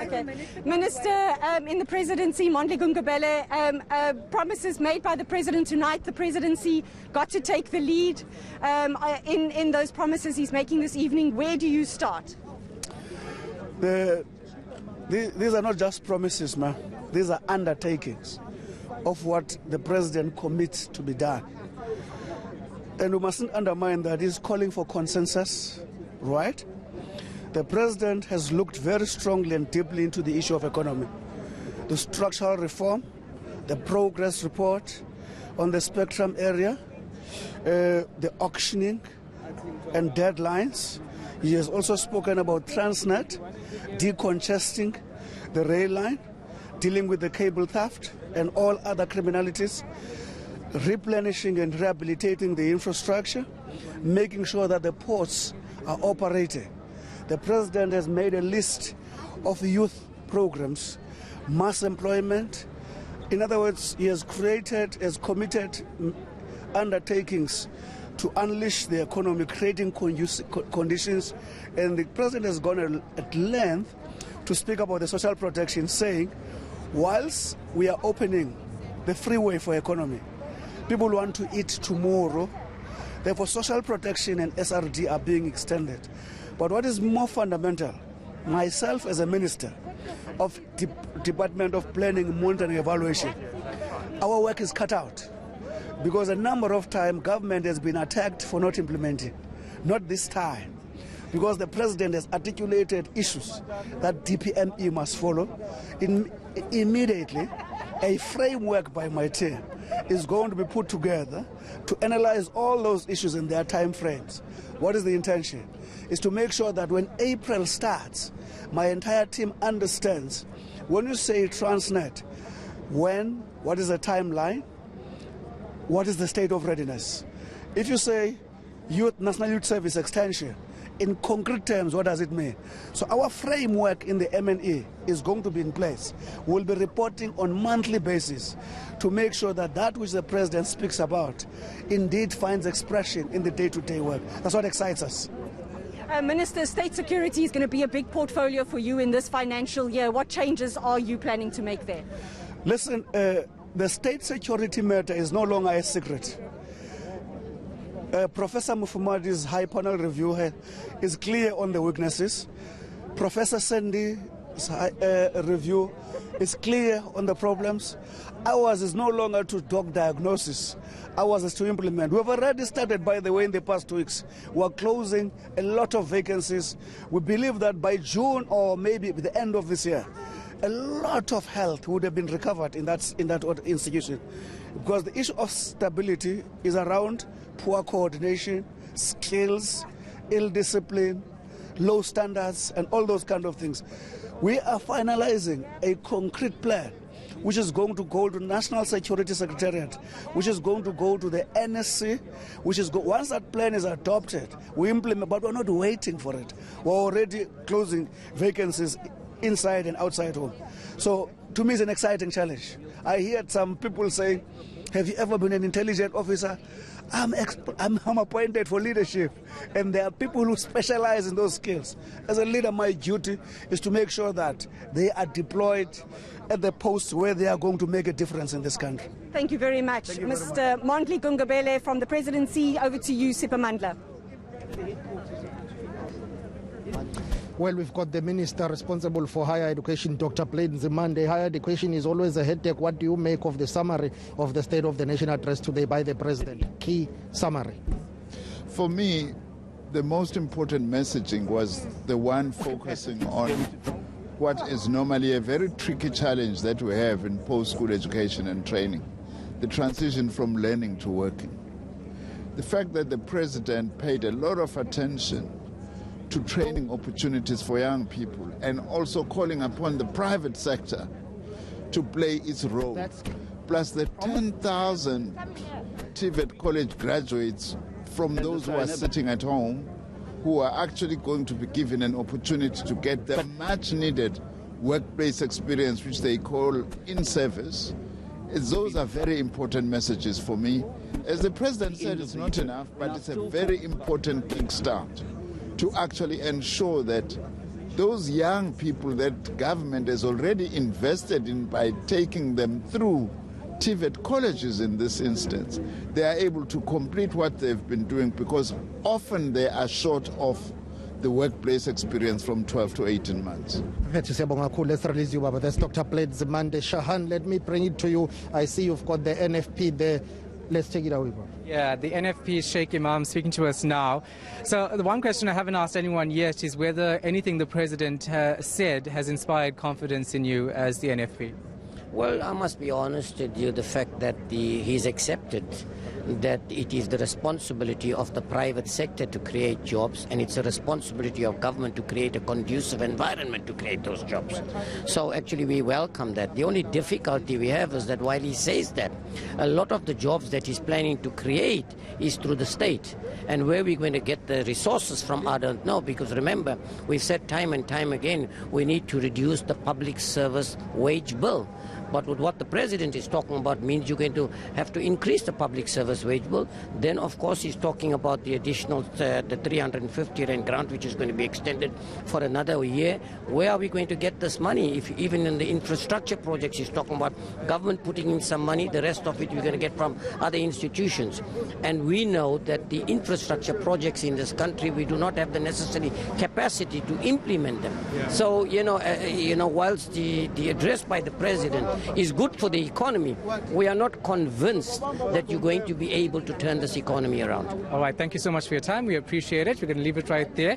Okay. Minister, in the presidency, Mondli Gungubele, promises made by the president tonight. The presidency got to take the lead in those promises he's making this evening. Where do you start? These are not just promises, man. These are undertakings of what the president commits to be done. And we mustn't undermine that he's calling for consensus, right? The president has looked very strongly and deeply into the issue of economy. The structural reform, the progress report on the spectrum area, the auctioning and deadlines. He has also spoken about Transnet, decongesting the rail line, dealing with the cable theft and all other criminalities, replenishing and rehabilitating the infrastructure, making sure that the ports are operating. The president has made a list of youth programs, mass employment. In other words, he has committed undertakings to unleash the economy, creating conditions. And the president has gone at length to speak about the social protection, saying, whilst we are opening the freeway for economy, people want to eat tomorrow. Therefore, social protection and SRD are being extended. But what is more fundamental, myself as a minister of Department of Planning, Monitoring and Evaluation, our work is cut out. Because a number of times government has been attacked for not implementing. Not this time. Because the president has articulated issues that DPME must follow. Immediately, a framework by my team is going to be put together to analyze all those issues in their time frames. What is the intention? Is to make sure that when April starts, my entire team understands when you say Transnet, what is the timeline? What is the state of readiness? If you say National Youth Service Extension, in concrete terms, what does it mean? So our framework in the MNE is going to be in place. We'll be reporting on monthly basis to make sure that that which the president speaks about indeed finds expression in the day-to-day work. That's what excites us. Minister, state security is going to be a big portfolio for you in this financial year. What changes are you planning to make there? Listen, the state security matter is no longer a secret. Professor Mufumadi's high panel review is clear on the weaknesses. Professor Sandy's review is clear on the problems. Ours is no longer to doc diagnosis. Ours is to implement. We have already started, by the way, in the past 2 weeks. We are closing a lot of vacancies. We believe that by June or maybe the end of this year, a lot of health would have been recovered in that institution. Because the issue of stability is around poor coordination, skills, ill discipline, low standards, and all those kind of things. We are finalizing a concrete plan which is going to go to National Security Secretariat, which is going to go to the NSC, once that plan is adopted, we implement, but we're not waiting for it. We're already closing vacancies inside and outside home. So to me, it's an exciting challenge. I heard some people say, have you ever been an intelligent officer? I'm appointed for leadership, and there are people who specialize in those skills. As a leader, my duty is to make sure that they are deployed at the posts where they are going to make a difference in this country. Thank you very much. Mr. Mondli Gungubele from the presidency. Over to you, Sipamandla. Well, we've got the minister responsible for higher education, Dr. Plain Zimande. Higher education is always a headache. What do you make of the summary of the State of the Nation address today by the president? Key summary. For me, the most important messaging was the one focusing on what is normally a very tricky challenge that we have in post-school education and training, the transition from learning to working. The fact that the president paid a lot of attention to training opportunities for young people and also calling upon the private sector to play its role, plus the 10,000 TVET college graduates from those who are sitting at home who are actually going to be given an opportunity to get the much-needed workplace experience, which they call in-service. Those are very important messages for me. As the president said, it's not enough, but it's a very important kickstart to actually ensure that those young people that government has already invested in by taking them through TVET colleges in this instance, they are able to complete what they've been doing, because often they are short of the workplace experience from 12 to 18 months. Let's release you, Baba. That's Dr. Blade Zimande. Shahan, let me bring it to you. I see you've got the NFP there. Let's take it away, Baba. Yeah, the NFP Sheikh Imam speaking to us now. So the one question I haven't asked anyone yet is whether anything the President said has inspired confidence in you as the NFP. Well, I must be honest with you, the fact that he's accepted that it is the responsibility of the private sector to create jobs, and it's a responsibility of government to create a conducive environment to create those jobs. So actually we welcome that. The only difficulty we have is that while he says that, a lot of the jobs that he's planning to create is through the state. And where we're going to get the resources from, I don't know, because remember, we've said time and time again, we need to reduce the public service wage bill. But with what the President is talking about means you're going to have to increase the public service wage bill. Then, of course, he's talking about the additional the 350 rand grant, which is going to be extended for another year. Where are we going to get this money? If even in the infrastructure projects he's talking about government putting in some money, the rest of it we're going to get from other institutions. And we know that the infrastructure projects in this country, we do not have the necessary capacity to implement them. Yeah. So, whilst the address by the President is good for the economy, we are not convinced that you're going to be able to turn this economy around. All right, thank you so much for your time. We appreciate it. We're going to leave it right there.